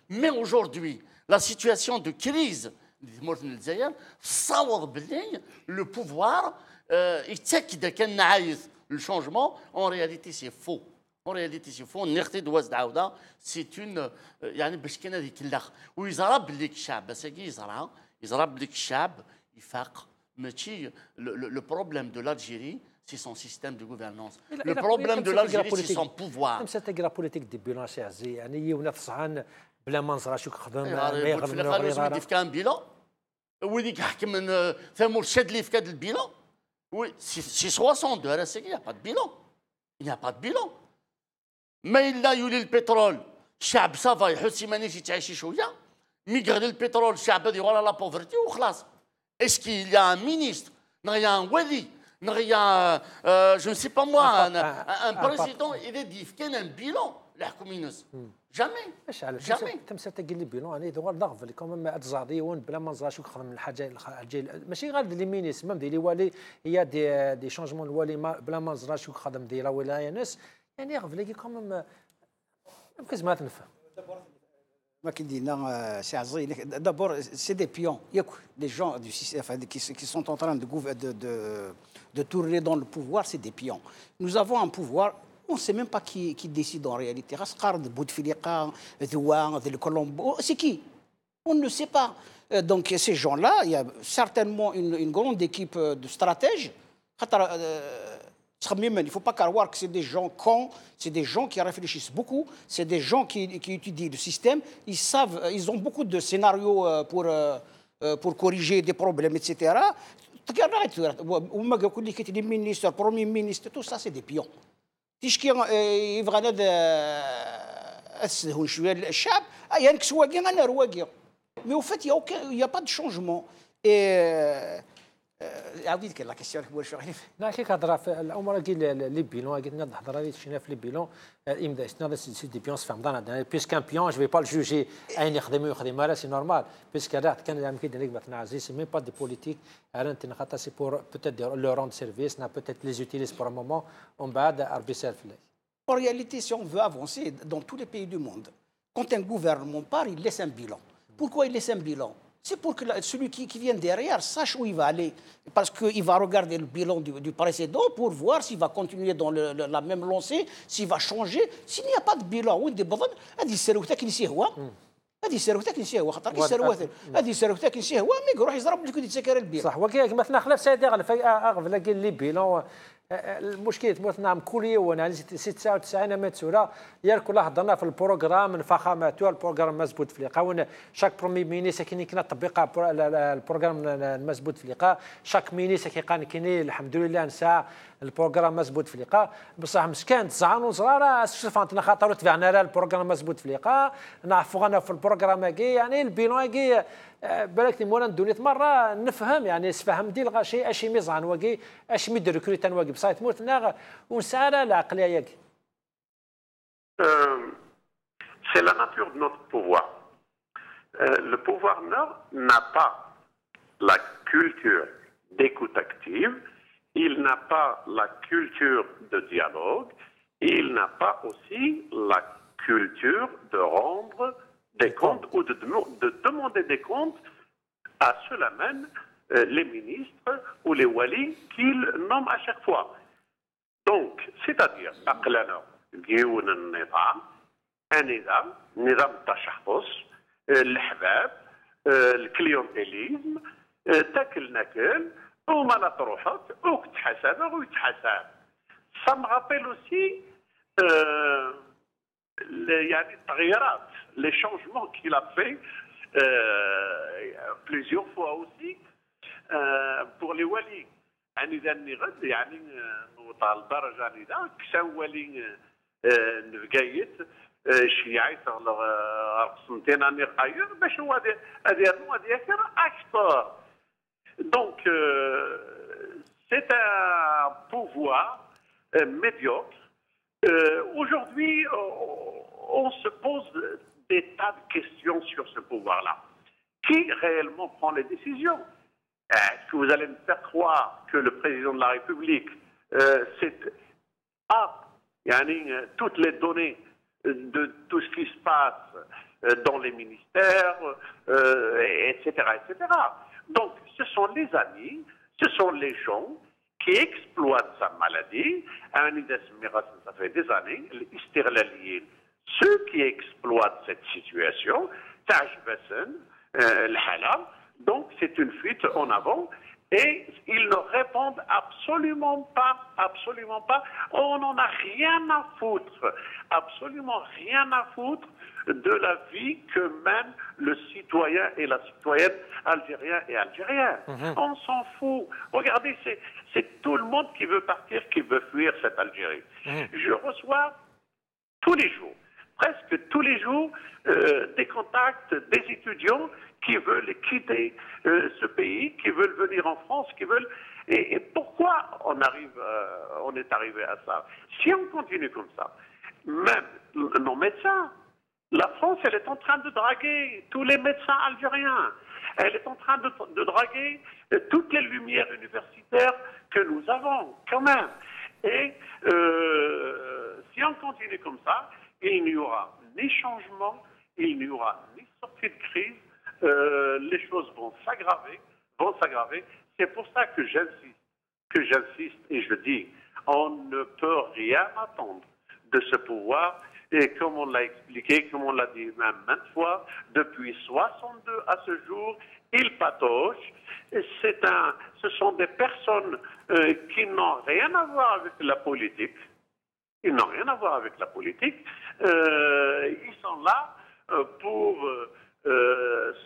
mais aujourd'hui, la situation de crise le pouvoir le changement, en réalité, c'est faux. En réalité, c'est faux. C'est une. Le problème de l'Algérie, c'est son système de gouvernance. Le problème de l'Algérie, c'est son pouvoir. la politique de bilan يعني ونفسها بلا ما نزرع شو خدم لازم يدير كان بيلان ويديك يحكم من ثمور شاد لي في كاد البيلان. Oui, c'est 62 à la il n'y a pas de bilan. Il n'y a pas de bilan. Mais il a eu le pétrole. الشعب صافا يحس مانيش يتعيش شويه مي يقعد البترول الشعب هذه ولا لا بوفرتي وخلاص. Est-ce qu'il y a un ministre, il y a un wali, il y a je ne sais pas moi un président il y a un bilan الحكومينس jamais jamais تم تقول لي بيلون انا دوار ضغف اللي كوم ما اتزاديون بلا ما نزرع شو خرم من الحاجه ماشي غير لي مينيس ميم دي والي هي دي شونجمون الوالي بلا ما نزرع شو خدم ديال ولايه ناس يعني غفلي كوم يمكن ما تنفهم ما كيدينا سي عزيز دابور سي دي بيون ياك دي جون دو سيستيم qui sont en train de tourner dans le pouvoir, c'est des pions. Nous avons un pouvoir. On ne sait même pas qui décide en réalité. Bouteflika, Douan, le Colombo, c'est qui? On ne sait pas. Donc ces gens-là, il y a certainement une grande équipe de stratèges. Il ne faut pas croire que c'est des gens cons, c'est des gens qui réfléchissent beaucoup, c'est des gens qui étudient le système. Ils ont beaucoup de scénarios pour corriger des problèmes, etc. Les ministres, le premier ministre, tout ça, c'est des pions. تيشكي يبغى هذا اسهل شويه للشعب يعني كسواقي انا رواقي مي او فات يا با دو شونجمون عاودي لك لا كيسيون كبر شويه لا كي كهضر في الامور كي لي بيلون قلت لنا الهضره اللي شفنا في لي بيلون امدا شفنا سي دي بيون في رمضان بيسك ان بيون جو في با الجوجي اين يخدم ويخدم راه سي نورمال بيسك راه كان يمكن لك مثلا عزيز سي ميم با دي بوليتيك انت خاطر سي بور بوتيت لو روند سيرفيس نا بوتيت لي زوتيليز بور ان مومون ومن بعد ربي يسهل في الله. En réalité, si on veut avancer dans tous les pays du monde, quand un gouvernement part, il laisse un bilan. Pourquoi il laisse un bilan? C'est pour que celui qui vient derrière sache où il va aller. Parce qu'il va regarder le bilan du précédent pour voir s'il va continuer dans la même lancée, s'il va changer. S'il n'y a pas de bilan, هذه السروتك نسيه هو هذه السروتك نسيه هو خاطر كي السروات هذه السروتك نسيه هو ما يروح يضرب لك يتسكر البيع. صح وكيك مثلا خلاف سيدي اغفل قال لي بيلون المشكله مثلا كليه وانا 96 متسوره يركو الله هضرنا في البروغرام فخامته البروغرام مزبوط في لقا شاك برومي مينيس كاين كنا تطبيق البروغرام مزبوط في لقا شاك مينيس كيقان كاين الحمد لله نسى البروغرام مزبوط في لقا بصح مسكان تزعان وزراره شفانتنا خاطر تبعنا البروغرام مزبوط في لقا نعرفوا انا في البروغرام كي يعني البيلون كي بالك مولا ندوني مره نفهم يعني سفهم دي الغاشي اشي ميزان واقي اشي ميد ريكروتان واقي بصايت موتنا ونسالا العقليه ياك. C'est la nature de notre pouvoir. Le pouvoir n'a pas la culture d'écoute active, il n'a pas la culture de dialogue, il n'a pas aussi la culture de rendre des comptes ou de demander des comptes à ceux-là même, les ministres ou les walis qu'ils nomment à chaque fois. Donc, c'est-à-dire, نظام التشخص الحباب الكليونتيليزم تاكل ناكل وما لا تروحك وتحاسب ويتحاسب. Ça me rappelle aussi يعني التغييرات les changements qu'il a fait plusieurs fois aussi pour les walis. يعني ذاني غد يعني نوطى الدرجة يعني ذا كسان ولي نفقايت الشيعي تغلق سنتين اني غاير باش هو هذه اكثر. Donc c'est un pouvoir médiocre. Aujourd'hui on se pose des tas de questions sur ce pouvoir-là. Qui réellement prend les décisions? Est-ce que vous allez me faire croire que le président de la République a toutes les données de tout ce qui se passe dans les ministères, etc., etc. Donc, ce sont les amis, ce sont les gens qui exploitent sa maladie. Ça fait des années, ceux qui exploitent cette situation, donc c'est une fuite en avant. Et ils ne répondent absolument pas. On n'en a rien à foutre, absolument rien à foutre de la vie que mène le citoyen et la citoyenne algérien et algérienne. On s'en fout. Regardez, c'est tout le monde qui veut partir, qui veut fuir cette Algérie. Je reçois tous les jours, presque tous les jours, des contacts des étudiants qui veulent quitter ce pays, qui veulent venir en France, qui veulent... Et pourquoi on est arrivé à ça? Si on continue comme ça, même nos médecins, la France, elle est en train de draguer tous les médecins algériens. Elle est en train de draguer toutes les lumières universitaires que nous avons, quand même. Et si on continue comme ça, il n'y aura ni changement, il n'y aura ni sortie de crise, les choses vont s'aggraver. C'est pour ça que j'insiste et je dis, on ne peut rien attendre de ce pouvoir. Et comme on l'a expliqué, comme on l'a dit même maintes fois, depuis 62 à ce jour, il patauge. Ce sont des personnes qui n'ont rien à voir avec la politique. Ils n'ont rien à voir avec la politique. Ils sont là pour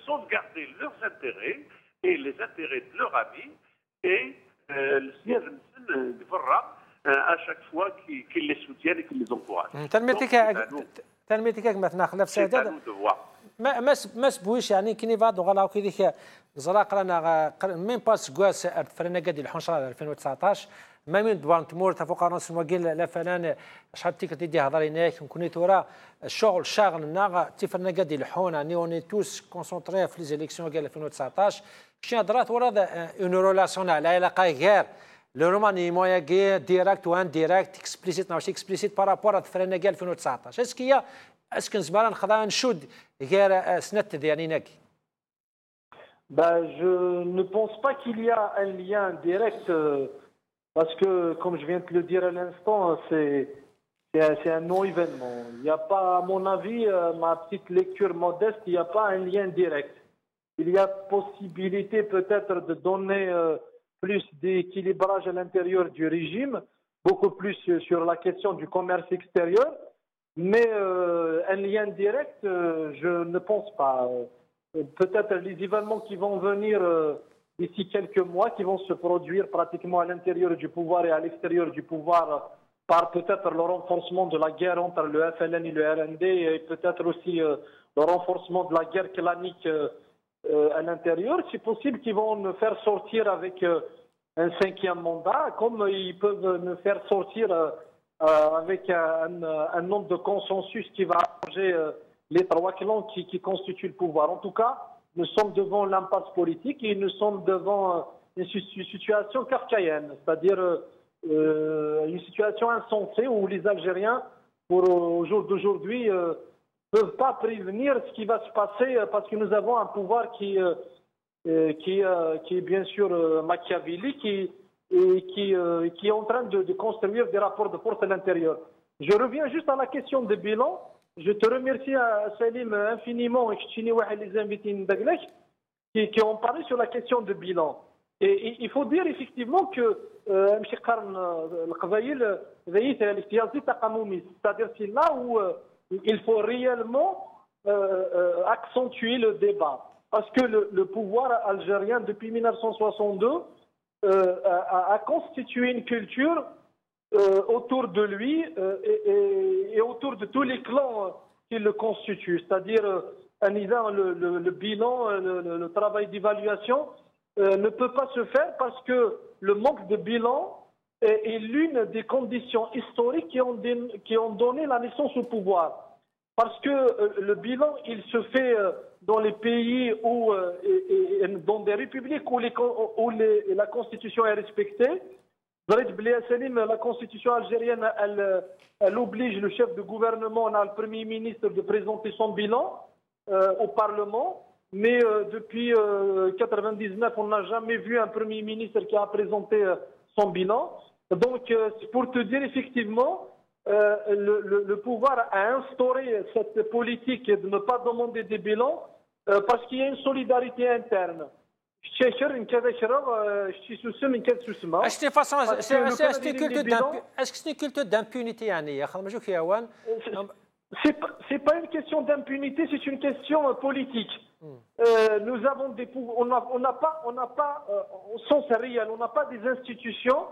sauvegarder leurs intérêts et les intérêts de leurs amis et à chaque fois qu'ils les soutiennent et qu'ils les encouragent. تلميذك مثلا خلاف سيدات ما سبويش يعني كني بعض وغلا كي زراق رانا مين باس كواس فرنا قد الحنشره 2019 ما من دوان تمور تفوق راس وقيل لا فلان شحال تيك تدي هضريناك كوني تورا الشغل شاغل ناغ تفرنا قد الحون يعني اوني توس كونسونطري في لي زيليكسيون ديال 2019 شي هضرات ورا اون رولاسيون على علاقه غير le remaniement est direct ou indirect, explicite, non, explicite par rapport à Frenagel 2019. Est-ce qu'il y a اسكن زمران خضان شود غير سنت يعني ناكي. Je ne pense pas qu'il y a un lien direct parce que, comme je viens de le dire à l'instant, c'est un non-événement. Il n'y a pas, à mon avis, ma petite lecture modeste, il n'y a pas un lien direct. Il y a possibilité peut-être de donner plus d'équilibrage à l'intérieur du régime, beaucoup plus sur la question du commerce extérieur, mais un lien direct, je ne pense pas. Peut-être les événements qui vont venir d'ici quelques mois, qui vont se produire pratiquement à l'intérieur du pouvoir et à l'extérieur du pouvoir, par peut-être le renforcement de la guerre entre le FLN et le RND, et peut-être aussi le renforcement de la guerre clanique à l'intérieur, c'est possible qu'ils vont nous faire sortir avec un 5e mandat, comme ils peuvent nous faire sortir avec un nombre de consensus qui va arranger les 3 clans qui constituent le pouvoir. En tout cas, nous sommes devant l'impasse politique et nous sommes devant une situation kafkaïenne, c'est-à-dire une situation insensée où les Algériens, au jour d'aujourd'hui, ne peuvent pas prévenir ce qui va se passer parce que nous avons un pouvoir qui est bien sûr machiavélique et qui est en train de construire des rapports de force à l'intérieur. Je reviens juste à la question de bilan. Je te remercie, Salim, infiniment, et les invités qui ont parlé sur la question de bilan. Et il faut dire effectivement que c'est-à-dire c'est là où il faut réellement accentuer le débat. Parce que le pouvoir algérien, depuis 1962, a constitué une culture autour de lui et autour de tous les clans qui le constituent. C'est-à-dire, le bilan, le travail d'évaluation ne peut pas se faire parce que le manque de bilan est l'une des conditions historiques qui ont donné la naissance au pouvoir. Parce que le bilan, il se fait dans les pays où, dans des républiques où la constitution est respectée. La constitution algérienne, elle oblige le chef de gouvernement, le premier ministre, de présenter son bilan au Parlement. Mais depuis 1999, on n'a jamais vu un premier ministre qui a présenté son bilan. Donc, c'est pour te dire effectivement, le pouvoir a instauré cette politique de ne pas demander des bilans parce qu'il y a une solidarité interne. Est-ce que c'est une culture d'impunité? C'est pas une question d'impunité, c'est une question politique. Nous avons des pouvoirs, on n'a pas au sens réel, on n'a pas des institutions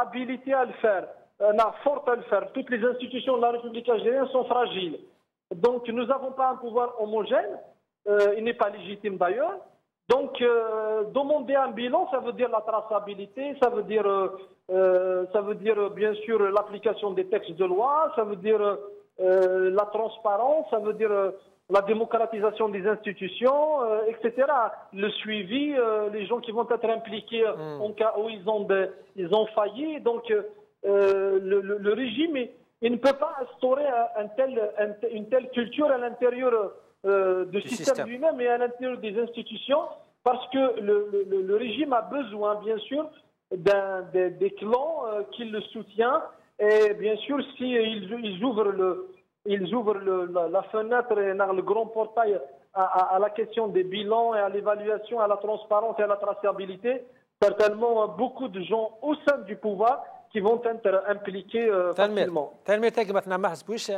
habilitées à le faire, fortes à le faire. Toutes les institutions de la République algérienne sont fragiles. Donc nous n'avons pas un pouvoir homogène, il n'est pas légitime d'ailleurs. Donc, demander un bilan, ça veut dire la traçabilité, ça veut dire bien sûr l'application des textes de loi, ça veut dire la transparence, ça veut dire la démocratisation des institutions, etc. Le suivi, les gens qui vont être impliqués en cas où ils ont failli. Donc, le régime, il ne peut pas instaurer une telle culture à l'intérieur du système lui-même et à l'intérieur des institutions, parce que le régime a besoin, bien sûr, des clans qui le soutiennent. Et bien sûr, s'ils ouvrent la fenêtre et le grand portail à la question des bilans et à l'évaluation, à la transparence et à la traçabilité, certainement beaucoup de gens au sein du pouvoir qui vont être impliqués facilement. تلميتك مثلا ما حسبوش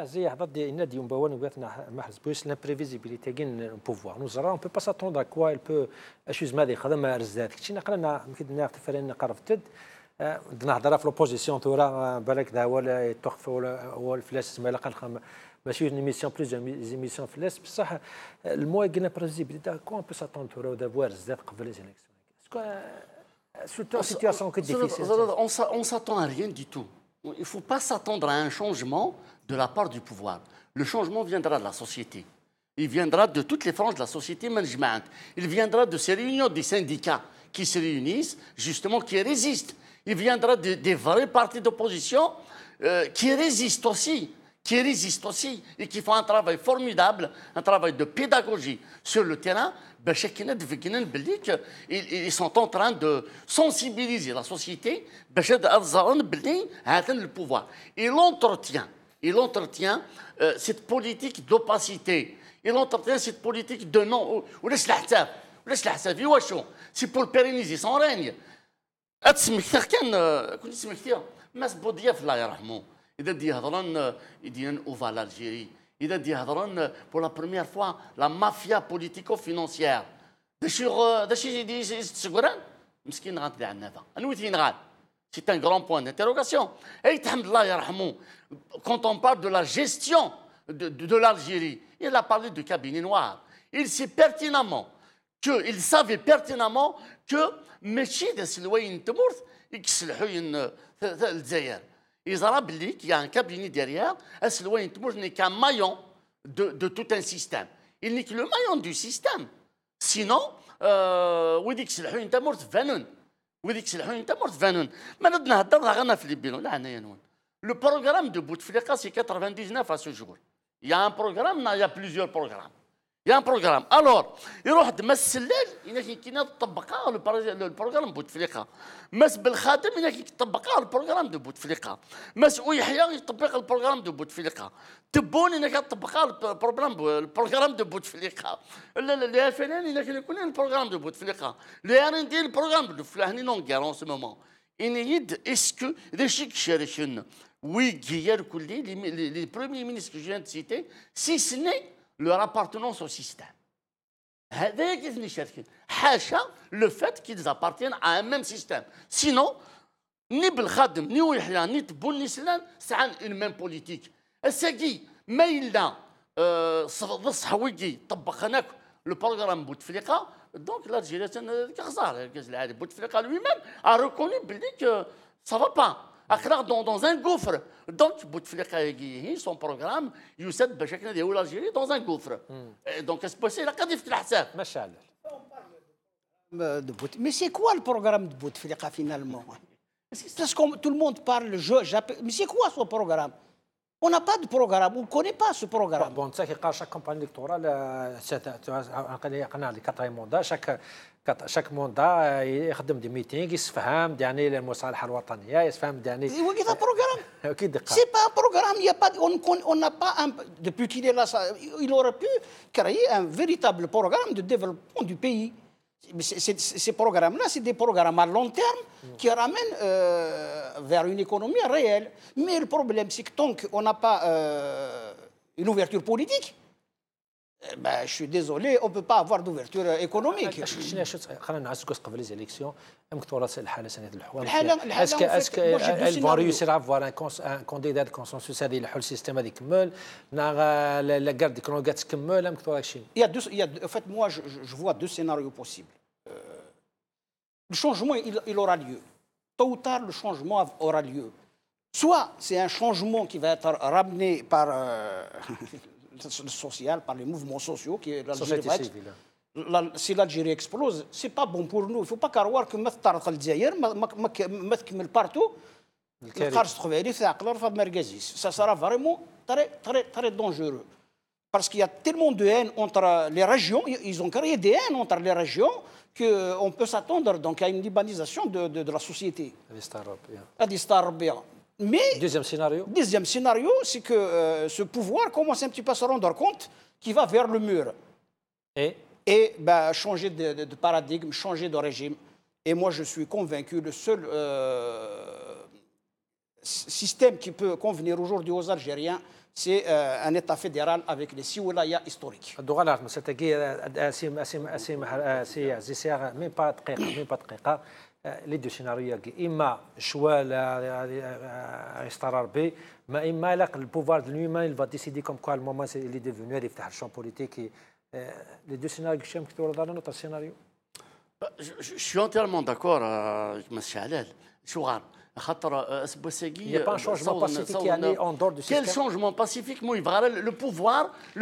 زي حضرت النادي مبون وباتنا ما حسبوش لامبريفيزيبيليتي كاين بوفوار نوزرا اون بو با ساتوندر كوا il peut اشوز ما خدم رزات كشي نقرا يمكن نعرف قرفتد نهضر في لوبوزيسيون تورا بالك دا ولا تخف ولا الفلاس ما لقى ماشي une émission plus émission فلاس بصح الموا قلنا بريفيزيبيليتي كوا بو ساتوندر دافوار رزات قبل les élections Surtout en situation que difficile. On ne s'attend à rien du tout. Il ne faut pas s'attendre à un changement de la part du pouvoir. Le changement viendra de la société. Il viendra de toutes les franges de la société management. Il viendra de ces réunions des syndicats qui se réunissent, justement, qui résistent. Il viendra des vrais partis d'opposition qui résistent aussi, qui résistent aussi et qui font un travail formidable, un travail de pédagogie sur le terrain. Ils sont en train de sensibiliser la société le pouvoir. Il entretient cette politique d'opacité. Il entretient cette politique de non. C'est pour pérenniser son règne. الناس بوضياف الله يرحمه اذا دي هضران يدين اوفا l'Algérie اذا دي هضران pour la première fois la mafia politico-financière داشي يدي تسقران مسكين غادي عندنا هذا انويتين غاد c'est un grand point d'interrogation اي تحمد الله يرحمه quand on parle de la gestion de l'Algérie il a parlé de cabinet noir il savait pertinemment que ماشي دا سلوين تمرث يكسلحوا الجزائر يزرى باللي qu'il y a un cabinet derrière السلوين تمرث n'est qu'un maillon de tout un système il n'est que le maillon du système sinon ويديك سلحوا تمرث فانون ويديك سلحوا تمرث فانون ما ندنا هضر غانا في ليبيلو لا عنايا نون le programme de Bouteflika c'est 99 à ce jour il y a un programme il y a plusieurs programmes Il y a un programme. Alors, يروح دمس الليل إنك كنا تطبقها البروغرام بوتفليقة. مس بالخادم إنك تطبقها البروغرام دو بوتفليقة. مس ويحيى يطبق البروغرام دو بوتفليقة. تبون إنك تطبقها البروغرام دو بوتفليقة. لا فلان إنك يكون البروغرام دو بوتفليقة. لا ندير البروغرام دو فلان نون غير en ce moment. إن يد إسكو رشيك شارشن ويجير كلي les premiers ministres que je viens de citer si ce n'est leur appartenance au système. Le fait qu'ils appartiennent à un même système. Sinon, ni Belkhadem, ni Ouihya, ni Tboun, ni Slan, c'est une même politique. Essagi, mais il a le programme Bouteflika, donc l'Algérie, Bouteflika lui-même a reconnu que ça ne va pas. Dans un gouffre. Donc, Bouteflika son programme, يسد باش هكا ديالو l'Algérie dans un gouffre. Donc, c'est possible. قد يفتح الحساب. مشعل. Mais c'est quoi le programme de Bouteflika finalement? Parce que tout le monde parle, mais c'est quoi ce programme? On n'a pas de programme, on ne connaît pas ce programme. Bon, tu sais que chaque campagne électorale, chaque mandat يخدم دي ميتينغ يسفهم يعني المصالحه الوطنيه يسفهم يعني هو كذا بروغرام اكيد سي با بروغرام il y a pas on n'a pas depuis qu'il est là il aurait pu créer un véritable programme de développement du pays. Ces programmes-là, c'est des programmes à long terme qui ramènent vers une économie réelle. Mais le problème, c'est que tant qu'on n'a pas une ouverture politique, je suis désolé, on ne peut pas avoir d'ouverture économique. خلينا نعسكر قبل les élections يمكن تورث الحاله سنه الحوار اسكو elles vont réussir à avoir un candidat de consensus هذه اللي يحل السيستم هذه يكمل لا كارد كرون تكمل يمكن تورث شي En fait, moi, je vois deux scénarios possibles. Le changement, il aura lieu. Tôt ou tard, le changement aura lieu. Soit c'est un changement qui va être ramené par le social, par les mouvements sociaux, qui est l'Algérie. Si l'Algérie explose, ce n'est pas bon pour nous. Il ne faut pas croire que partout, ça sera vraiment très, très, très dangereux. Parce qu'il y a tellement de haine entre les régions, ils ont créé des haines entre les régions qu'on peut s'attendre donc à une libanisation de la société. Mais deuxième scénario, c'est que ce pouvoir commence un petit peu à se rendre compte qu'il va vers le mur. Et changer de paradigme, changer de régime. Et moi, je suis convaincu, le seul système qui peut convenir aujourd'hui aux Algériens, c'est un État fédéral avec les 6 wilayas historiques. Les deux scénarios, إما شوال يستقرر به ما إما لا le pouvoir de lui-même il va décider comme quoi le moment il est devenu il يفتح le champ politique les deux scénarios que j'aime que tu regardes notre scénario. Je suis entièrement d'accord avec M. Halal. Il n'y a pas un changement pacifique qui est en dehors du système. Quel changement pacifique? Le pouvoir, il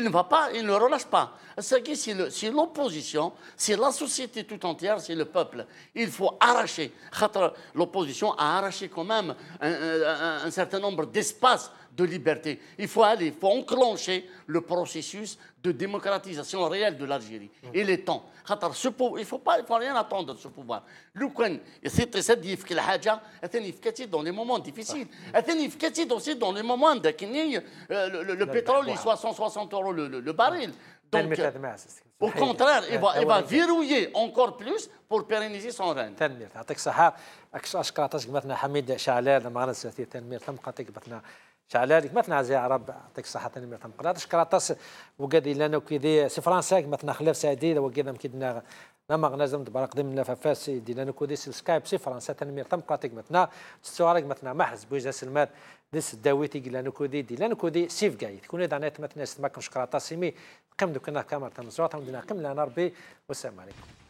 ne va pas, il ne relâche pas. C'est l'opposition, c'est la société tout entière, c'est le peuple. Il faut arracher. L'opposition a arraché quand même un certain nombre d'espaces de liberté. Il faut enclencher le processus de démocratisation réelle de l'Algérie. Il est temps. Il ne faut rien attendre de ce pouvoir. C'est dans les moments difficiles. Aussi dans les moments de le pétrole il soit 160 € le baril. Donc, au contraire, il va verrouiller encore plus pour pérenniser son règne. تنمير يعطيك الصحة. أشكر تسقمتنا حميد شعلال مغرب سياسي تنمير تم قاتك شعلالك مثلا زي عرب يعطيك الصحة تنمير تم قرات شكراتس وقدي لنا وكذي سي فرنسا مثلا خلاف سعيدي وكذا مكيدنا لما غنازم دبر قدم لنا فاس دي لنا كودي سكايب سي فرنسا تنمير تم قاتك مثلا تستوارك مثلا محز بوجا سلمات ديس داويتي لنا كودي دي لنا كودي سيف جاي تكون دانيت مثلا استماكم شكراتس سيمي قم دوكنا كاميرا تم زوات قم لنا ربي والسلام عليكم.